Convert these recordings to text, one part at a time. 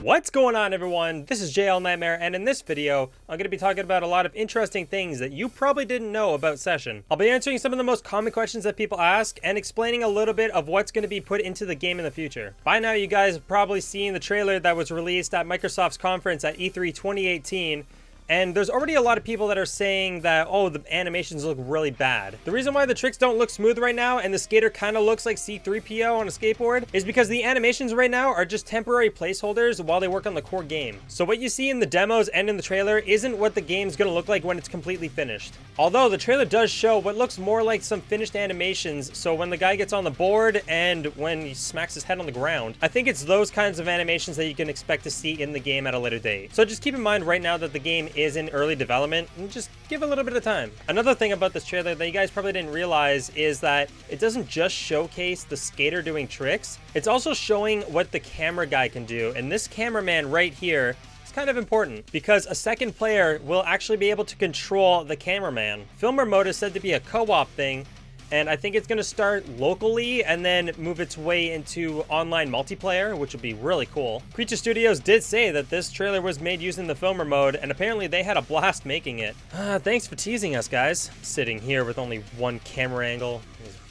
What's going on, everyone? This is JL Nightmare, and in this video, I'm going to be talking about a lot of interesting things that you probably didn't know about Session. I'll be answering some of the most common questions that people ask, and explaining a little bit of what's going to be put into the game in the future. By now, you guys have probably seen the trailer that was released at Microsoft's conference at E3 2018, and there's already a lot of people that are saying that, oh, the animations look really bad. The reason why the tricks don't look smooth right now and the skater kind of looks like C-3PO on a skateboard is because the animations right now are just temporary placeholders while they work on the core game. So what you see in the demos and in the trailer isn't what the game's gonna look like when it's completely finished. Although the trailer does show what looks more like some finished animations, so when the guy gets on the board and when he smacks his head on the ground, I think it's those kinds of animations that you can expect to see in the game at a later date. So just keep in mind right now that the game is in early development, and just give a little bit of time. Another thing about this trailer that you guys probably didn't realize is that it doesn't just showcase the skater doing tricks, it's also showing what the camera guy can do. And this cameraman right here is kind of important because a second player will actually be able to control the cameraman. Filmer mode is said to be a co-op thing, and I think it's going to start locally and then move its way into online multiplayer, which would be really cool. Creature Studios did say that this trailer was made using the filmer mode, and apparently they had a blast making it. Thanks for teasing us, guys. Sitting here with only one camera angle.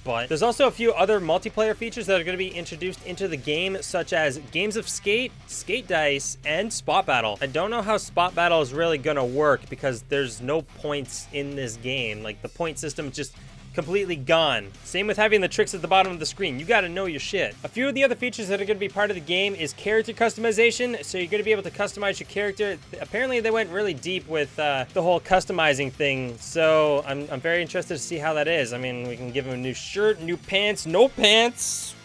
But there's also a few other multiplayer features that are going to be introduced into the game, such as games of skate, skate dice, and spot battle. I don't know how spot battle is really going to work because there's no points in this game. Like, the point system is just completely gone. Same with having the tricks at the bottom of the screen. You gotta know your shit. A few of the other features that are gonna be part of the game is character customization. So you're gonna be able to customize your character. Apparently they went really deep with the whole customizing thing. So I'm very interested to see how that is. I mean, we can give him a new shirt, new pants, no pants,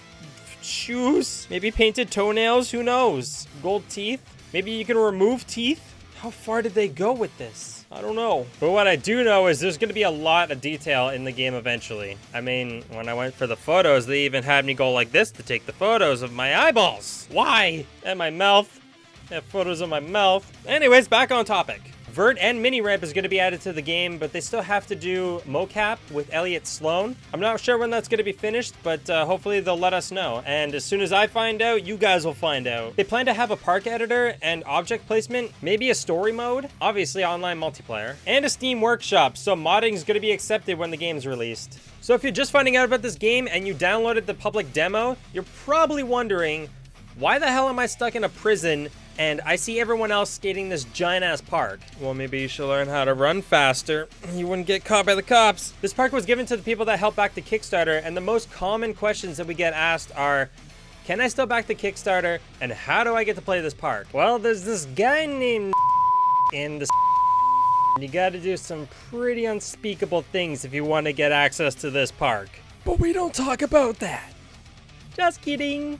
shoes, maybe painted toenails, who knows? Gold teeth. Maybe you can remove teeth. How far did they go with this? I don't know. But what I do know is there's going to be a lot of detail in the game eventually. I mean, when I went for the photos, they even had me go like this to take the photos of my eyeballs. Why? And my mouth. I have photos of my mouth. Anyways, back on topic. Vert and mini ramp is going to be added to the game, but they still have to do mocap with Elliot Sloan. I'm not sure when that's going to be finished, but hopefully they'll let us know. And as soon as I find out, you guys will find out. They plan to have a park editor and object placement, maybe a story mode, obviously online multiplayer, and a Steam workshop, so modding is going to be accepted when the game's released. So if you're just finding out about this game and you downloaded the public demo, you're probably wondering, why the hell am I stuck in a prison and I see everyone else skating this giant-ass park? Well, maybe you should learn how to run faster. You wouldn't get caught by the cops. This park was given to the people that helped back the Kickstarter, and the most common questions that we get asked are, can I still back the Kickstarter, and how do I get to play this park? Well, there's this guy named in this. You gotta do some pretty unspeakable things if you want to get access to this park. But we don't talk about that. Just kidding.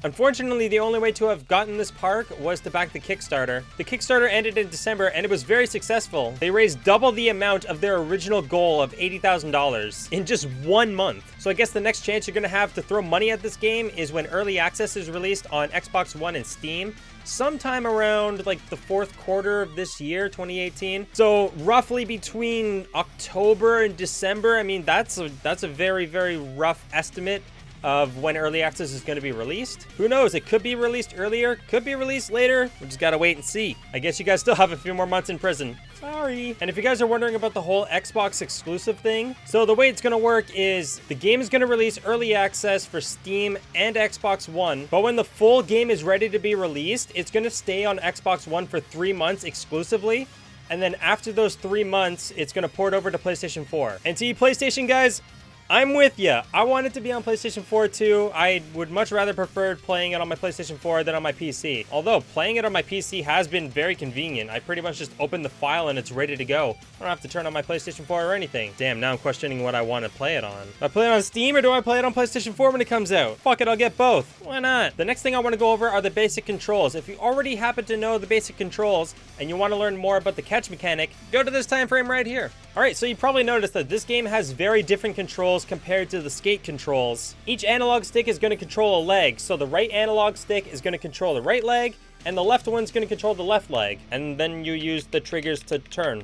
Unfortunately, the only way to have gotten this park was to back the Kickstarter. The Kickstarter ended in December and it was very successful. They raised double the amount of their original goal of $80,000 in just 1 month. So I guess the next chance you're gonna have to throw money at this game is when early access is released on Xbox One and Steam, sometime around like the fourth quarter of this year, 2018. So roughly between October and December. I mean, that's a very, very rough estimate of when early access is going to be released. Who knows? It could be released earlier, could be released later. We just gotta wait and see. I guess you guys still have a few more months in prison. Sorry. And if you guys are wondering about the whole Xbox exclusive thing, so the way it's gonna work is the game is gonna release early access for Steam and Xbox One, but when the full game is ready to be released, it's gonna stay on Xbox One for 3 months exclusively. And then after those 3 months, it's gonna port over to PlayStation 4. And to you PlayStation guys, I'm with ya. I want it to be on PlayStation 4 too. I would much rather prefer playing it on my PlayStation 4 than on my PC. Although playing it on my PC has been very convenient. I pretty much just open the file and it's ready to go. I don't have to turn on my PlayStation 4 or anything. Damn, now I'm questioning what I want to play it on. Do I play it on Steam or do I play it on PlayStation 4 when it comes out? Fuck it, I'll get both. Why not? The next thing I want to go over are the basic controls. If you already happen to know the basic controls and you want to learn more about the catch mechanic, go to this time frame right here. Alright, so you probably noticed that this game has very different controls compared to the skate controls. Each analog stick is going to control a leg, so the right analog stick is going to control the right leg, and the left one's going to control the left leg. And then you use the triggers to turn.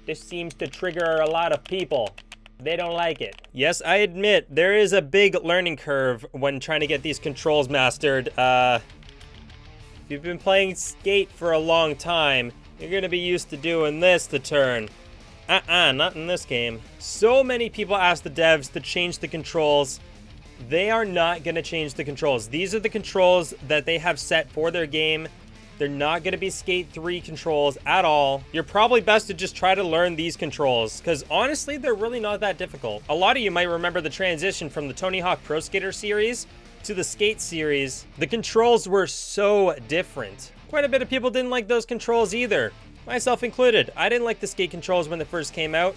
This seems to trigger a lot of people. They don't like it. Yes, I admit, there is a big learning curve when trying to get these controls mastered. If you've been playing Skate for a long time, you're gonna be used to doing this to turn. Not in this game. So many people ask the devs to change the controls. They are not gonna change the controls. These are the controls that they have set for their game. They're not going to be Skate 3 controls at all. You're probably best to just try to learn these controls, because honestly, they're really not that difficult. A lot of you might remember the transition from the Tony Hawk Pro Skater series to the Skate series. The controls were so different. Quite a bit of people didn't like those controls either, myself included. I didn't like the Skate controls when they first came out.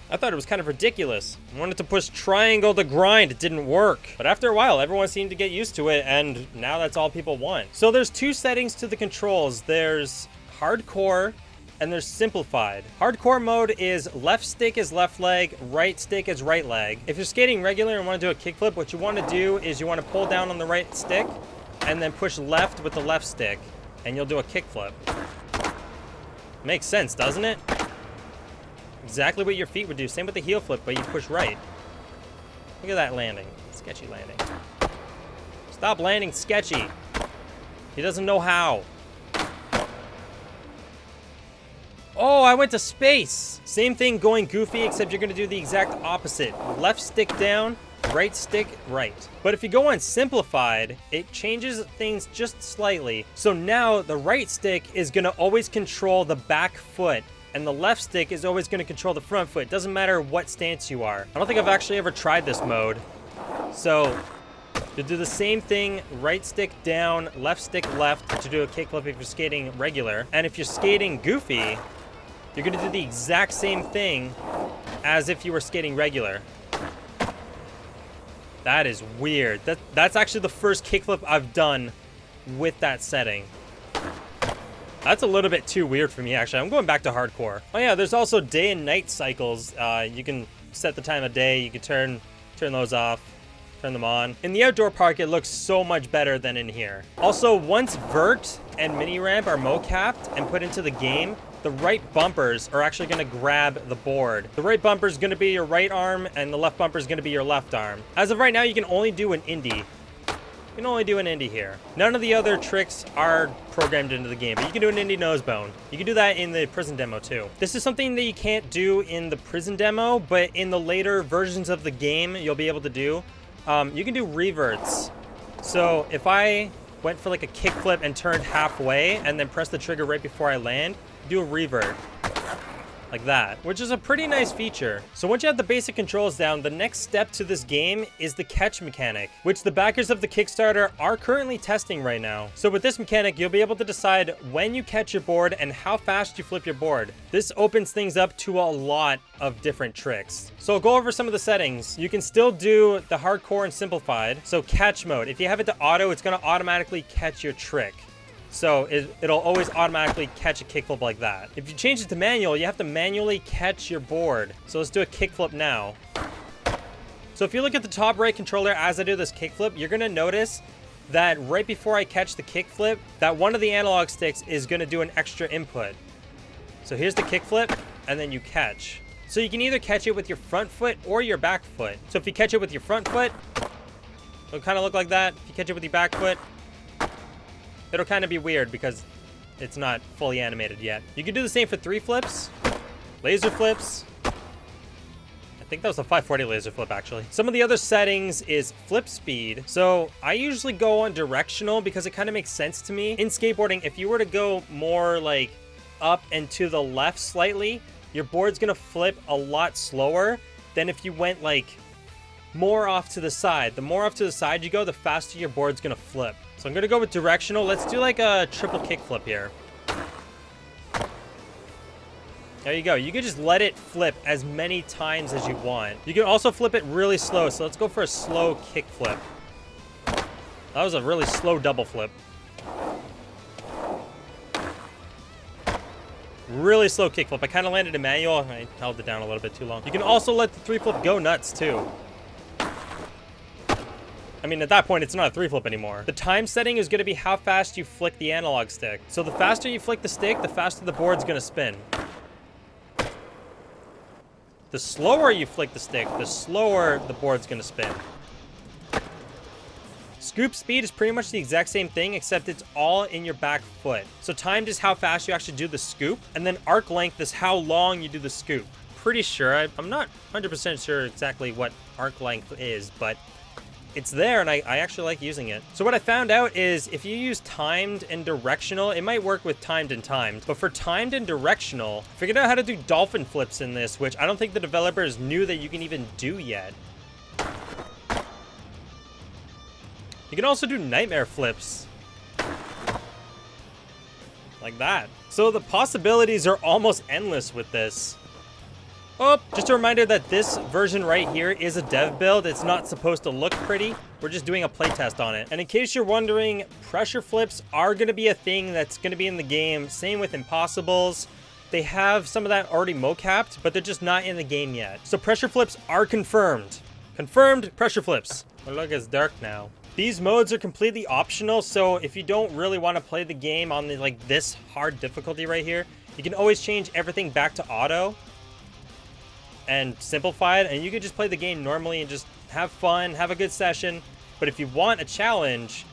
I thought it was kind of ridiculous. I wanted to push triangle to grind, it didn't work. But after a while, everyone seemed to get used to it, and now that's all people want. So there's two settings to the controls. There's hardcore, and there's simplified. Hardcore mode is left stick is left leg, right stick is right leg. If you're skating regular and want to do a kickflip, what you want to do is you want to pull down on the right stick, and then push left with the left stick, and you'll do a kickflip. Makes sense, doesn't it? Exactly what your feet would do. Same with the heel flip, but you push right. Look at that landing. Sketchy landing. Stop landing sketchy. He doesn't know how. Oh, I went to space. Same thing going goofy, except you're going to do the exact opposite. Left stick down, right stick right. But if you go on simplified, it changes things just slightly. So now the right stick is going to always control the back foot, and the left stick is always going to control the front foot. It doesn't matter what stance you are. I don't think I've actually ever tried this mode. So you do the same thing, right stick down, left stick left to do a kickflip if you're skating regular. And if you're skating goofy, you're going to do the exact same thing as if you were skating regular. That is weird. That's actually the first kickflip I've done with that setting. That's a little bit too weird for me, actually. I'm going back to hardcore. Oh yeah, there's also day and night cycles. You can set the time of day. You can turn those off, turn them on. In the outdoor park, it looks so much better than in here. Also, once vert and mini ramp are mo-capped and put into the game, the right bumpers are actually going to grab the board. The right bumper is going to be your right arm, and the left bumper is going to be your left arm. As of right now, you can only do an indie. You can only do an indie here. None of the other tricks are programmed into the game, but you can do an indie nose bone. You can do that in the prison demo too. This is something that you can't do in the prison demo, but in the later versions of the game, you'll be able to do. You can do reverts. So if I went for like a kickflip and turned halfway and then press the trigger right before I land, do a revert. Like that, which is a pretty nice feature. So once you have the basic controls down, the next step to this game is the catch mechanic, which the backers of the Kickstarter are currently testing right now. So with this mechanic, you'll be able to decide when you catch your board and how fast you flip your board. This opens things up to a lot of different tricks. So I'll go over some of the settings. You can still do the hardcore and simplified. So catch mode, if you have it to auto, it's gonna automatically catch your trick. So it'll always automatically catch a kickflip like that. If you change it to manual, you have to manually catch your board. So let's do a kickflip now. So if you look at the top right controller as I do this kickflip, you're gonna notice that right before I catch the kickflip, that one of the analog sticks is gonna do an extra input. So here's the kickflip, and then you catch. So you can either catch it with your front foot or your back foot. So if you catch it with your front foot, it'll kind of look like that. If you catch it with your back foot, it'll kind of be weird because it's not fully animated yet. You can do the same for 3 flips, laser flips. I think that was a 540 laser flip, actually. Some of the other settings is flip speed. So I usually go on directional because it kind of makes sense to me. In skateboarding, if you were to go more like up and to the left slightly, your board's gonna flip a lot slower than if you went like more off to the side. The more off to the side you go, the faster your board's gonna flip. So I'm gonna go with directional. Let's do like a triple kickflip here. There you go. You can just let it flip as many times as you want. You can also flip it really slow. So let's go for a slow kickflip. That was a really slow double flip. Really slow kickflip. I kind of landed in manual. I held it down a little bit too long. You can also let the 3 flip go nuts too. I mean, at that point, it's not a 3 flip anymore. The time setting is going to be how fast you flick the analog stick. So the faster you flick the stick, the faster the board's going to spin. The slower you flick the stick, the slower the board's gonna spin. Scoop speed is pretty much the exact same thing, except it's all in your back foot. So timed is how fast you actually do the scoop, and then arc length is how long you do the scoop. Pretty sure, I'm not 100% sure exactly what arc length is, but it's there, and I actually like using it. So what I found out is if you use timed and directional, it might work with timed and timed, but for timed and directional, I figured out how to do dolphin flips in this, which I don't think the developers knew that you can even do yet. You can also do nightmare flips. Like that. So the possibilities are almost endless with this. Oh, just a reminder that this version right here is a dev build. It's not supposed to look pretty. We're just doing a playtest on it. And in case you're wondering, pressure flips are going to be a thing that's going to be in the game. Same with impossibles. They have some of that already mocapped, but they're just not in the game yet. So pressure flips are confirmed. Confirmed pressure flips. Oh, look, it's dark now. These modes are completely optional, so if you don't really want to play the game on the, like this hard difficulty right here, you can always change everything back to auto and simplify it, and you can just play the game normally and just have fun, have a good session. But if you want a challenge,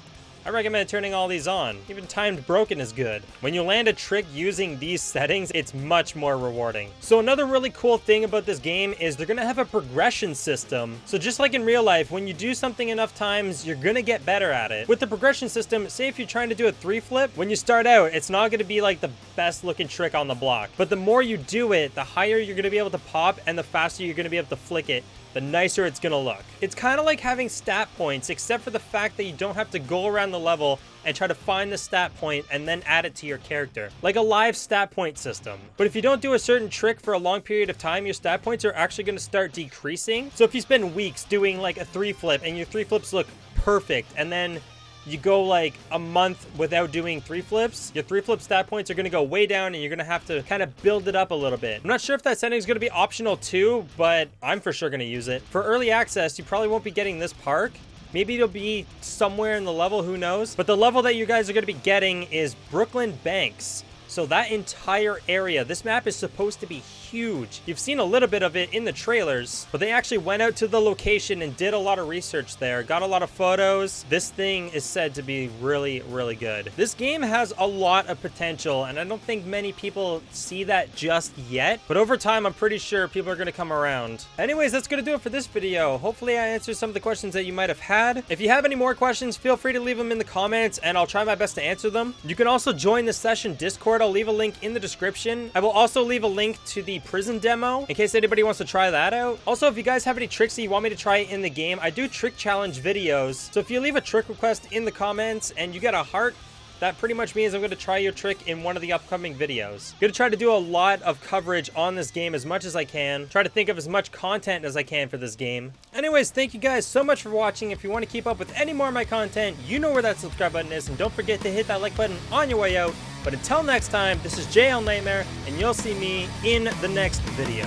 I recommend turning all these on. Even timed broken is good. When you land a trick using these settings, it's much more rewarding. So another really cool thing about this game is they're gonna have a progression system. So just like in real life, when you do something enough times, you're gonna get better at it. With the progression system, say if you're trying to do a 3 flip, when you start out, it's not gonna be like the best looking trick on the block. But the more you do it, the higher you're gonna be able to pop, and the faster you're gonna be able to flick it, the nicer it's gonna look. It's kind of like having stat points, except for the fact that you don't have to go around the level and try to find the stat point and then add it to your character. Like a live stat point system. But if you don't do a certain trick for a long period of time, your stat points are actually gonna start decreasing. So if you spend weeks doing like a 3 flip and your 3 flips look perfect, and then you go like a month without doing 3 flips, your 3 flip stat points are going to go way down, and you're going to have to kind of build it up a little bit. I'm not sure if that setting is going to be optional too, but I'm for sure going to use it. For early access, you probably won't be getting this park. Maybe it'll be somewhere in the level, who knows? But the level that you guys are going to be getting is Brooklyn Banks. So that entire area, this map is supposed to be huge. You've seen a little bit of it in the trailers, but they actually went out to the location and did a lot of research there, got a lot of photos. This thing is said to be really, really good. This game has a lot of potential, and I don't think many people see that just yet, but over time, I'm pretty sure people are gonna come around. Anyways, that's gonna do it for this video. Hopefully I answered some of the questions that you might have had. If you have any more questions, feel free to leave them in the comments, and I'll try my best to answer them. You can also join the session Discord. I'll leave a link in the description. I will also leave a link to the prison demo in case anybody wants to try that out. Also, if you guys have any tricks that you want me to try in the game, I do trick challenge videos. So if you leave a trick request in the comments and you get a heart, that pretty much means I'm going to try your trick in one of the upcoming videos. I'm going to try to do a lot of coverage on this game as much as I can. Try to think of as much content as I can for this game. Anyways, thank you guys so much for watching. If you want to keep up with any more of my content, you know where that subscribe button is. And don't forget to hit that like button on your way out. But until next time, this is JL Nightmare, and you'll see me in the next video.